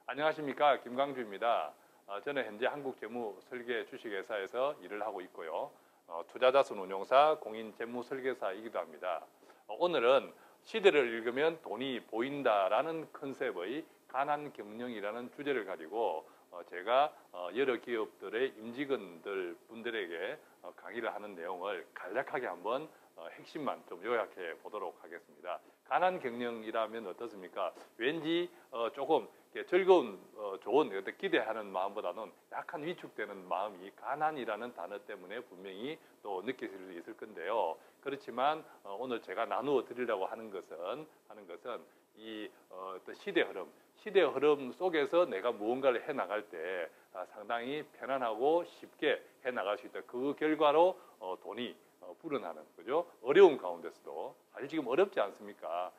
안녕하십니까, 김광주입니다. 저는 현재 한국재무설계주식회사에서 일을 하고 있고요. 투자자산운용사 공인재무설계사이기도 합니다. 오늘은 시대를 읽으면 돈이 보인다라는 컨셉의 가난경영이라는 주제를 가지고 제가 여러 기업들의 임직원들 분들에게 강의를 하는 내용을 간략하게 한번 핵심만 좀 요약해 보도록 하겠습니다. 가난경영이라면 어떻습니까? 왠지 조금 즐거운, 좋은, 기대하는 마음보다는 약간 위축되는 마음이 가난이라는 단어 때문에 분명히 또 느끼실 수 있을 건데요. 그렇지만 오늘 제가 나누어 드리려고 하는 것은 이 시대 흐름 속에서 내가 무언가를 해 나갈 때 상당히 편안하고 쉽게 해 나갈 수 있다. 그 결과로 돈이 불어나는 거죠. 어려운 가운데서도 사실 지금 어렵지 않습니까?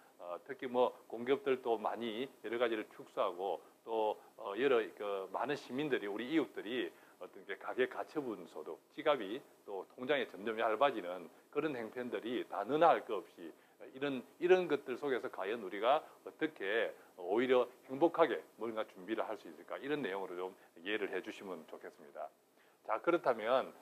특히 공기업들도 많이 여러 가지를 축소하고 또 여러 많은 시민들이 우리 이웃들이 어떤 게 가계 가처분 소득, 지갑이 또 통장에 점점 얇아지는 그런 행편들이 다 너나 할 것 없이 이런 것들 속에서 과연 우리가 어떻게 오히려 행복하게 뭔가 준비를 할 수 있을까 이런 내용으로 좀 이해를 해주시면 좋겠습니다. 자, 그렇다면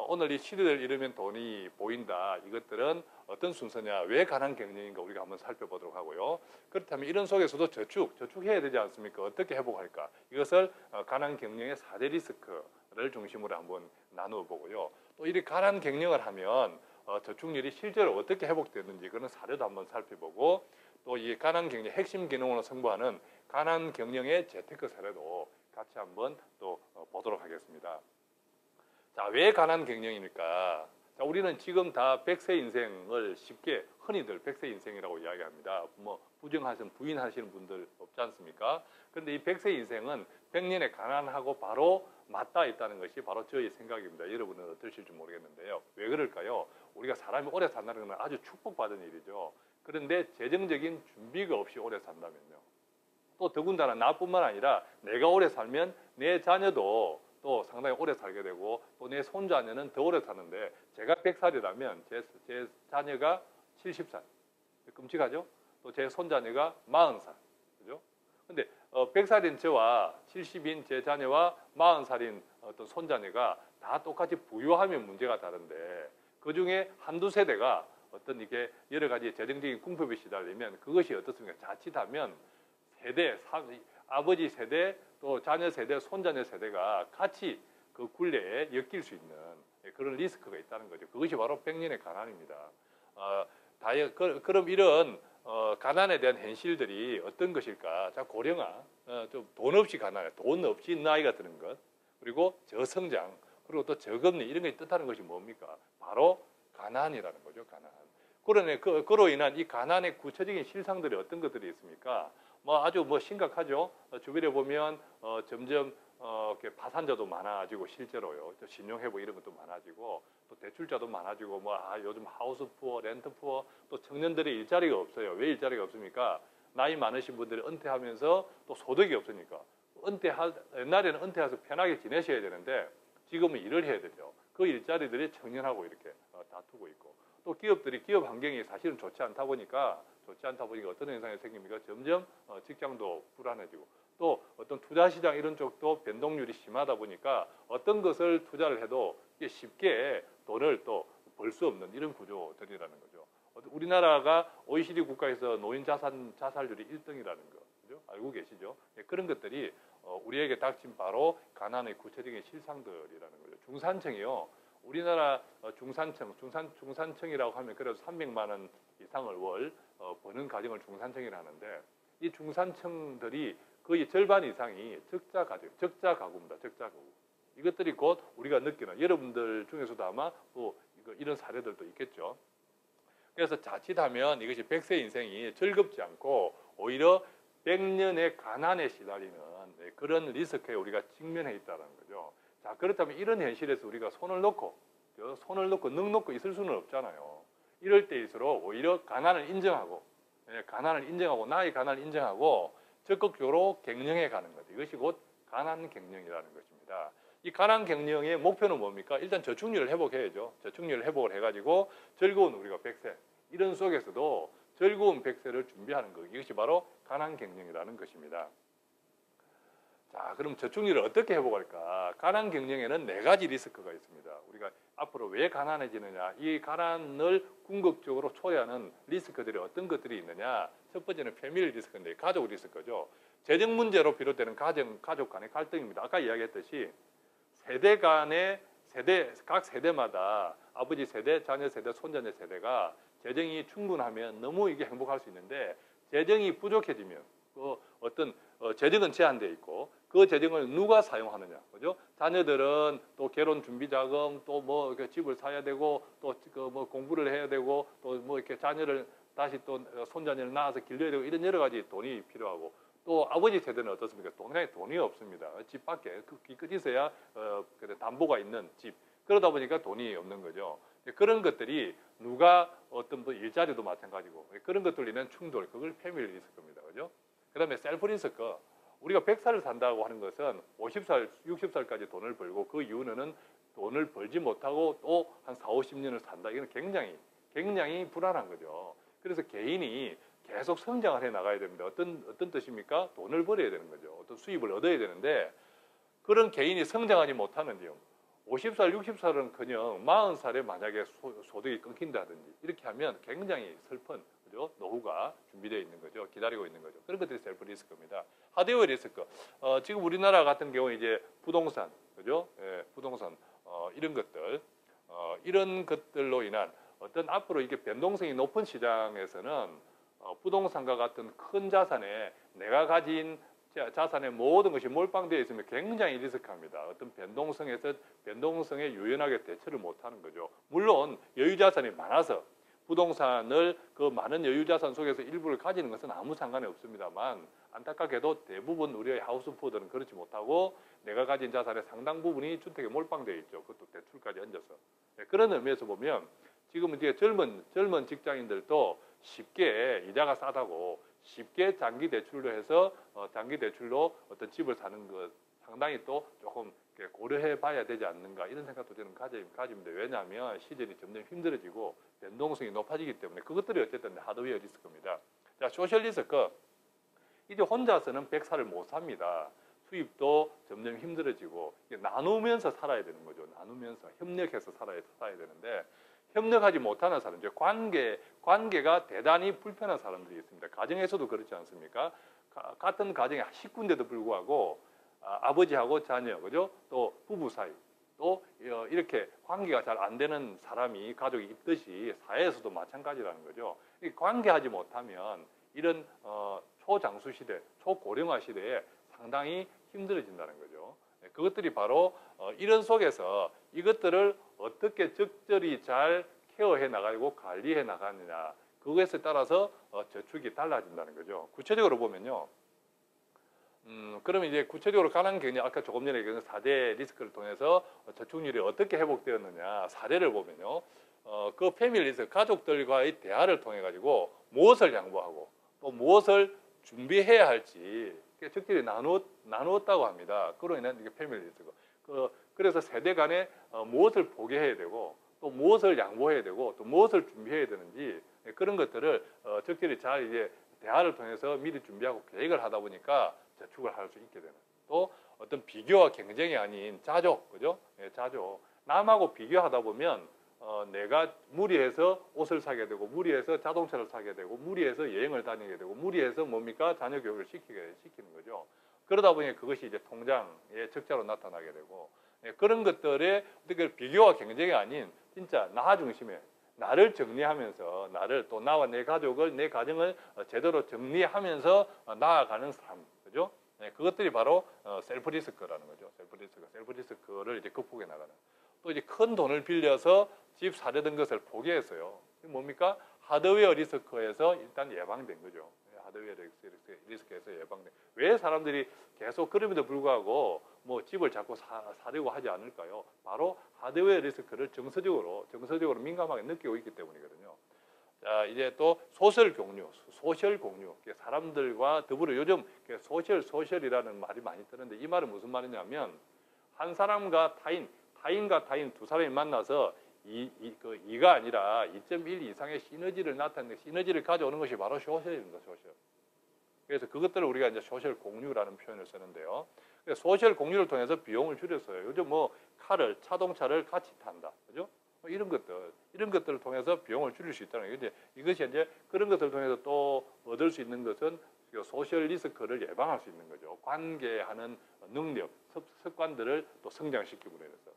오늘 이 시대를 잃으면 돈이 보인다. 이것들은 어떤 순서냐, 왜 가난경영인가 우리가 한번 살펴보도록 하고요. 그렇다면 이런 속에서도 저축해야 되지 않습니까? 어떻게 회복할까? 이것을 가난경영의 4대 리스크를 중심으로 한번 나누어 보고요. 또 이 가난경영을 하면 저축률이 실제로 어떻게 회복되는지 그런 사례도 한번 살펴보고 또 이 가난경영의 핵심 기능으로 승부하는 가난경영의 재테크 사례도 같이 한번 또 보도록 하겠습니다. 자, 왜 가난경영입니까? 자, 우리는 지금 다 100세 인생을 쉽게 흔히들 100세 인생이라고 이야기합니다. 부인하시는 분들 없지 않습니까? 그런데 이 100세 인생은 100년의 가난하고 바로 맞닿아 있다는 것이 바로 저의 생각입니다. 여러분은 어떠실지 모르겠는데요. 왜 그럴까요? 우리가 사람이 오래 산다는 건 아주 축복받은 일이죠. 그런데 재정적인 준비가 없이 오래 산다면요. 또 더군다나 나뿐만 아니라 내가 오래 살면 내 자녀도 또 상당히 오래 살게 되고 또 내 손자녀는 더 오래 사는데 제가 100살이라면 제 자녀가 70살. 끔찍하죠? 또 제 손자녀가 40살. 그죠? 근데 100살인 저와 70인 제 자녀와 40살인 어떤 손자녀가 다 똑같이 부유하면 문제가 다른데 그중에 한두 세대가 어떤 이게 여러 가지 재정적인 궁핍에 시달리면 그것이 어떻습니까? 자칫하면 아버지 세대 또 자녀 세대, 손자녀 세대가 같이 그 굴레에 엮일 수 있는 그런 리스크가 있다는 거죠. 그것이 바로 100년의 가난입니다. 그럼 이런 가난에 대한 현실들이 어떤 것일까? 자, 고령화, 좀 돈 없이 가난해, 돈 없이 나이가 드는 것, 그리고 저성장, 그리고 또 저금리 이런 게 뜻하는 것이 뭡니까? 바로 가난이라는 거죠. 가난. 그러네. 그로 인한 이 가난의 구체적인 실상들이 어떤 것들이 있습니까? 아주 심각하죠. 주변에 보면 점점 이렇게 파산자도 많아지고 실제로요. 또 신용회복 이런 것도 많아지고 또 대출자도 많아지고 요즘 하우스 푸어, 렌트 푸어 또 청년들이 일자리가 없어요. 왜 일자리가 없습니까? 나이 많으신 분들이 은퇴하면서 또 소득이 없으니까 옛날에는 은퇴해서 편하게 지내셔야 되는데 지금은 일을 해야 되죠. 그 일자리들이 청년하고 이렇게 다투고 있고 또 기업 환경이 사실은 좋지 않다 보니까 어떤 현상이 생깁니까? 점점 직장도 불안해지고 또 어떤 투자 시장 이런 쪽도 변동률이 심하다 보니까 어떤 것을 투자를 해도 이게 쉽게 돈을 또 벌 수 없는 이런 구조들이라는 거죠. 우리나라가 OECD 국가에서 노인 자살률이 1등이라는 거, 그죠? 알고 계시죠? 그런 것들이 우리에게 닥친 바로 가난의 구체적인 실상들이라는 거죠. 중산층이요. 우리나라 중산층이라고 하면 그래도 300만 원 이상을 월 버는 가정을 중산층이라 하는데 이 중산층들이 거의 절반 이상이 적자 가구입니다. 적자 가구. 이것들이 곧 우리가 느끼는 여러분들 중에서도 아마 또 이런 사례들도 있겠죠. 그래서 자칫하면 이것이 100세 인생이 즐겁지 않고 오히려 100년의 가난에 시달리는 그런 리스크에 우리가 직면해 있다는 거죠. 자, 그렇다면 이런 현실에서 우리가 손을 놓고 넋 놓고 있을 수는 없잖아요. 이럴 때일수록 오히려 가난을 인정하고 나의 가난을 인정하고 적극적으로 경영해 가는 것. 이것이 곧 가난 경영이라는 것입니다. 이 가난 경영의 목표는 뭡니까? 일단 저축률을 회복해야죠. 저축률을 회복을 해가지고 즐거운 우리가 100세 이런 속에서도 즐거운 100세를 준비하는 것. 이것이 바로 가난 경영이라는 것입니다. 자, 그럼 저축률을 어떻게 회복할까? 가난 경영에는 네 가지 리스크가 있습니다. 우리가 앞으로 왜 가난해지느냐? 이 가난을 궁극적으로 초래하는 리스크들이 어떤 것들이 있느냐? 첫 번째는 패밀리 리스크인데 가족 리스크죠. 재정 문제로 비롯되는 가족 간의 갈등입니다. 아까 이야기했듯이 세대 간의 각 세대마다 아버지 세대, 자녀 세대, 손자녀 세대가 재정이 충분하면 너무 이게 행복할 수 있는데 재정이 부족해지면 어떤 재정은 제한되어 있고 그 재정을 누가 사용하느냐, 그죠? 자녀들은 또 결혼 준비 자금, 또 뭐 집을 사야 되고, 또 뭐 공부를 해야 되고, 또 뭐 이렇게 자녀를 다시 또 손자녀를 낳아서 길러야 되고 이런 여러 가지 돈이 필요하고, 또 아버지 세대는 어떻습니까? 돈이 없습니다. 집밖에 끝이서야 담보가 있는 집. 그러다 보니까 돈이 없는 거죠. 그런 것들이 누가 어떤 뭐 일자리도 마찬가지고 그런 것들로 인한 충돌, 그걸 패밀리 리스크입니다, 그죠? 그다음에 셀프 리스크. 우리가 100살을 산다고 하는 것은 50살, 60살까지 돈을 벌고 그 이후는 돈을 벌지 못하고 또 한 4, 50년을 산다. 이건 굉장히 불안한 거죠. 그래서 개인이 계속 성장을 해 나가야 됩니다. 어떤 뜻입니까? 돈을 벌어야 되는 거죠. 어떤 수입을 얻어야 되는데 그런 개인이 성장하지 못하는지요. 50살, 60살은커녕 40살에 만약에 소득이 끊긴다든지 이렇게 하면 굉장히 슬픈 그죠? 노후가 준비되어 있는 거죠. 기다리고 있는 거죠. 그런 것들이 셀프 리스크입니다. 하드웨어 리스크. 지금 우리나라 같은 경우 이제 부동산, 그죠? 예, 부동산 이런 것들, 이런 것들로 인한 어떤 앞으로 이게 변동성이 높은 시장에서는 부동산과 같은 큰 자산에 내가 가진 자산의 모든 것이 몰빵되어 있으면 굉장히 리스크합니다. 어떤 변동성에 유연하게 대처를 못하는 거죠. 물론 여유 자산이 많아서 부동산을 그 많은 여유 자산 속에서 일부를 가지는 것은 아무 상관이 없습니다만 안타깝게도 대부분 우리의 하우스푸어들은 그렇지 못하고 내가 가진 자산의 상당 부분이 주택에 몰빵되어 있죠. 그것도 대출까지 얹어서. 그런 의미에서 보면 지금 이제 젊은 직장인들도 쉽게 이자가 싸다고 쉽게 장기 대출로 해서 장기 대출로 어떤 집을 사는 것 상당히 또 조금 고려해 봐야 되지 않는가 이런 생각도 저는 가집니다. 왜냐하면 시즌이 점점 힘들어지고 변동성이 높아지기 때문에 그것들이 어쨌든 하드웨어 리스크입니다. 자, 소셜 리스크. 이제 혼자서는 100살을 못 삽니다. 수입도 점점 힘들어지고 나누면서 살아야 되는 거죠. 나누면서 협력해서 살아야 되는데 협력하지 못하는 사람, 이제 관계가 대단히 불편한 사람들이 있습니다. 가정에서도 그렇지 않습니까? 같은 가정의 식구인데도 불구하고 아버지하고 자녀, 그죠? 또 부부 사이, 또 이렇게 관계가 잘 안 되는 사람이 가족이 있듯이 사회에서도 마찬가지라는 거죠. 관계하지 못하면 이런 초장수 시대, 초고령화 시대에 상당히 힘들어진다는 거죠. 그것들이 바로 이런 속에서 이것들을 어떻게 적절히 잘 케어해 나가고 관리해 나가느냐 그것에 따라서 저축이 달라진다는 거죠. 구체적으로 보면요. 그러면 이제 구체적으로 가난 경영 아까 조금 전에 얘기한 4대 리스크를 통해서 저축률이 어떻게 회복되었느냐 사례를 보면요. 그 패밀리 리스크 가족들과의 대화를 통해 가지고 무엇을 양보하고 또 무엇을 준비해야 할지 적절히 나누었다고 합니다. 그로 인한 이게 패밀리 리스크. 그래서 세대 간에 무엇을 포기해야 되고 또 무엇을 양보해야 되고 또 무엇을 준비해야 되는지 그런 것들을 적절히 잘 이제 대화를 통해서 미리 준비하고 계획을 하다 보니까 저축을 할 수 있게 되는. 또 어떤 비교와 경쟁이 아닌 자조, 그죠? 예, 자조. 남하고 비교하다 보면 내가 무리해서 옷을 사게 되고 무리해서 자동차를 사게 되고 무리해서 여행을 다니게 되고 무리해서 뭡니까? 자녀 교육을 시키는 거죠. 그러다 보니 그것이 이제 통장의 적자로 나타나게 되고 그런 것들에 어떻게 비교와 경쟁이 아닌 진짜 나 중심에 나를 정리하면서 나를 또 나와 내 가족을 내 가정을 제대로 정리하면서 나아가는 삶, 그죠? 그것들이 바로 셀프 리스크라는 거죠. 셀프 리스크를 이제 극복해 나가는. 또 이제 큰 돈을 빌려서 집 사려던 것을 포기했어요. 뭡니까? 하드웨어 리스크에서 일단 예방된 거죠. 하드웨어 리스크에서 예방된. 왜 사람들이 계속 그럼에도 불구하고 뭐 집을 자꾸 사려고 하지 않을까요? 바로 하드웨어 리스크를 정서적으로 민감하게 느끼고 있기 때문이거든요. 자, 이제 또 소셜 공유. 사람들과 더불어 요즘 소셜이라는 말이 많이 뜨는데 이 말은 무슨 말이냐면 한 사람과 타인과 타인 두 사람이 만나서 이가 아니라 2.1 이상의 시너지를 가져오는 것이 바로 소셜입니다. 소셜. 그래서 그것들을 우리가 이제 소셜 공유라는 표현을 쓰는데요. 소셜 공유를 통해서 비용을 줄였어요. 요즘 뭐 자동차를 같이 탄다, 그죠? 뭐 이런 것들을 통해서 비용을 줄일 수 있다는 거예요. 이것이 이제 그런 것들을 통해서 또 얻을 수 있는 것은 소셜 리스크를 예방할 수 있는 거죠. 관계하는 능력, 습관들을 또 성장시키고 이래서.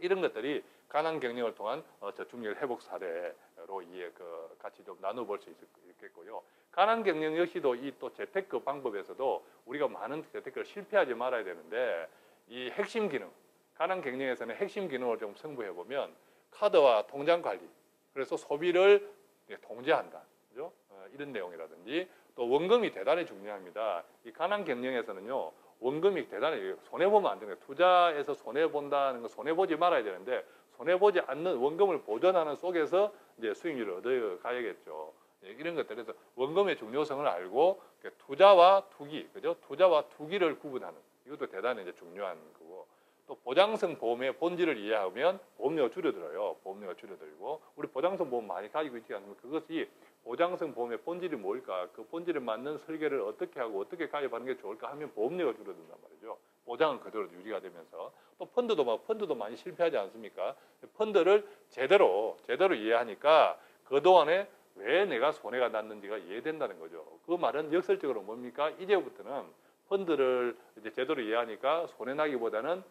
이런 것들이 가난 경영을 통한 저축률 회복 사례로 같이 좀 나눠볼 수 있겠고요. 가난 경영 역시도 이 또 재테크 방법에서도 우리가 많은 재테크를 실패하지 말아야 되는데 이 핵심 기능, 가난 경영에서는 핵심 기능을 좀 승부해 보면 카드와 통장 관리, 그래서 소비를 통제한다, 그죠? 이런 내용이라든지 또 원금이 대단히 중요합니다. 이 가난 경영에서는요. 원금이 대단히 손해보면 안 되는 거예요. 투자에서 손해본다는 거 손해보지 말아야 되는데 손해보지 않는 원금을 보존하는 속에서 이제 수익률을 얻어가야겠죠. 이런 것들에서 원금의 중요성을 알고 투자와 투기, 그죠? 투자와 투기를 구분하는 이것도 대단히 이제 중요한 거고 또 보장성 보험의 본질을 이해하면 보험료가 줄어들어요. 보험료가 줄어들고 우리 보장성 보험 많이 가지고 있지 않습니까? 그것이 보장성 보험의 본질이 뭘까? 그 본질에 맞는 설계를 어떻게 하고 어떻게 가입하는 게 좋을까 하면 보험료가 줄어든단 말이죠. 보장은 그대로 유지가 되면서 또 펀드도 많이 실패하지 않습니까? 펀드를 제대로 이해하니까 그동안에 왜 내가 손해가 났는지가 이해된다는 거죠. 그 말은 역설적으로 뭡니까? 이제부터는 펀드를 이제 제대로 이해하니까 손해 나기보다는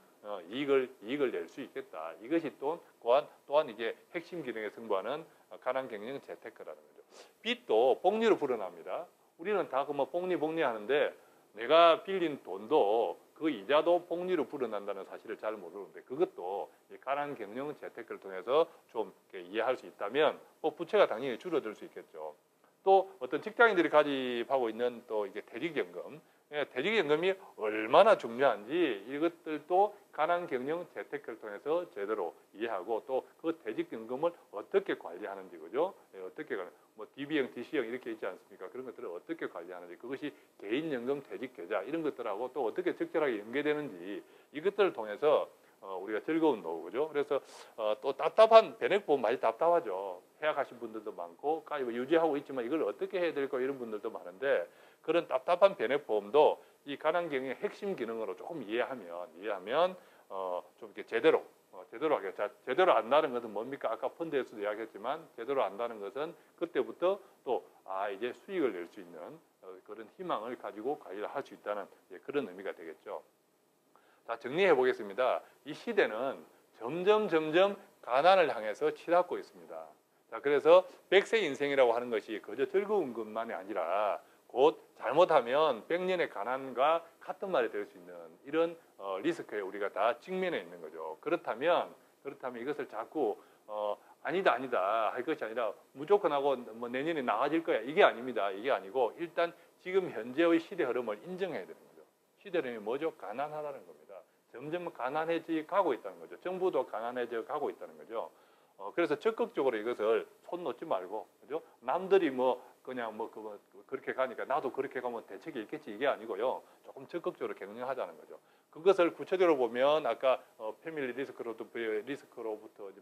이익을 낼 수 있겠다. 이것이 또한 이게 핵심 기능에 승부하는 가난 경영 재테크라는 거죠. 빚도 복리로 불어납니다. 우리는 다 그 뭐 복리 하는데 내가 빌린 돈도 그 이자도 복리로 불어난다는 사실을 잘 모르는데 그것도 가난 경영 재테크를 통해서 좀 이해할 수 있다면 부채가 당연히 줄어들 수 있겠죠. 또 어떤 직장인들이 가입하고 있는 또 이게 퇴직연금, 퇴직연금이 얼마나 중요한지 이것들도 가난 경영 재테크를 통해서 제대로 이해하고 또 그 퇴직연금을 어떻게 관리하는지, 그죠? 어떻게 뭐 DB형, DC형 이렇게 있지 않습니까? 그런 것들을 어떻게 관리하는지, 그것이 개인연금, 퇴직계좌 이런 것들하고 또 어떻게 적절하게 연계되는지 이것들을 통해서 우리가 즐거운 노후, 그죠? 그래서 또 답답한 변액보험 많이 답답하죠. 해약하신 분들도 많고 가입을 유지하고 있지만 이걸 어떻게 해야 될까 이런 분들도 많은데 그런 답답한 변액보험도 이 가난 경영의 핵심 기능으로 조금 이해하면 좀 이렇게 제대로 하게. 자, 제대로 안다는 것은 뭡니까? 아까 펀드에서도 이야기했지만 제대로 안다는 것은 그때부터 또 이제 수익을 낼 수 있는 그런 희망을 가지고 관리를 할 수 있다는 그런 의미가 되겠죠. 자, 정리해 보겠습니다. 이 시대는 점점 가난을 향해서 치닫고 있습니다. 자, 그래서 100세 인생이라고 하는 것이 그저 즐거운 것만이 아니라 곧 잘못하면 100년의 가난과 같은 말이 될 수 있는 이런 리스크에 우리가 다 직면해 있는 거죠. 그렇다면 이것을 자꾸 아니다 할 것이 아니라 무조건 하고 뭐 내년에 나아질 거야 이게 아닙니다. 이게 아니고 일단 지금 현재의 시대 흐름을 인정해야 되는 거죠. 시대 흐름이 뭐죠? 가난하다는 겁니다. 점점 가난해져 가고 있다는 거죠. 정부도 가난해져 가고 있다는 거죠. 그래서 적극적으로 이것을 손 놓지 말고, 그죠? 남들이 그렇게 가니까 나도 그렇게 가면 대책이 있겠지 이게 아니고요. 조금 적극적으로 경영하자는 거죠. 그것을 구체적으로 보면 아까 패밀리 리스크로부터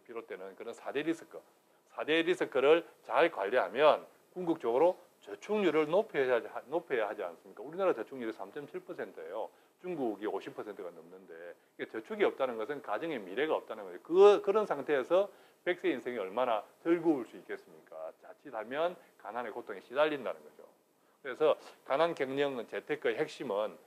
비롯되는 그런 4대 리스크를 잘 관리하면 궁극적으로 저축률을 높여야 하지 않습니까? 우리나라 저축률이 3.7%예요. 중국이 50%가 넘는데 저축이 없다는 것은 가정의 미래가 없다는 거예요. 그런 상태에서 100세 인생이 얼마나 즐거울 수 있겠습니까? 자칫하면 가난의 고통에 시달린다는 거죠. 그래서 가난 경영 재테크의 핵심은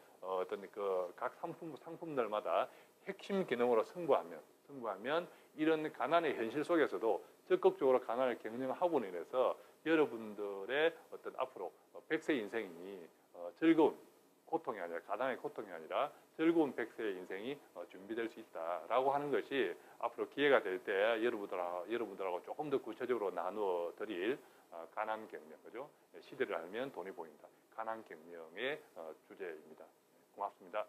각 상품들마다 핵심 기능으로 승부하면 이런 가난의 현실 속에서도 적극적으로 가난을 경영하고 인해서 여러분들의 앞으로 100세 인생이 즐거운 고통이 아니라 가난의 고통이 아니라 즐거운 100세의 인생이 준비될 수 있다라고 하는 것이 앞으로 기회가 될 때 여러분들하고 조금 더 구체적으로 나누어 드릴 가난 경영, 그죠? 시대를 알면 돈이 보인다. 가난 경영의 주제입니다. 고맙습니다.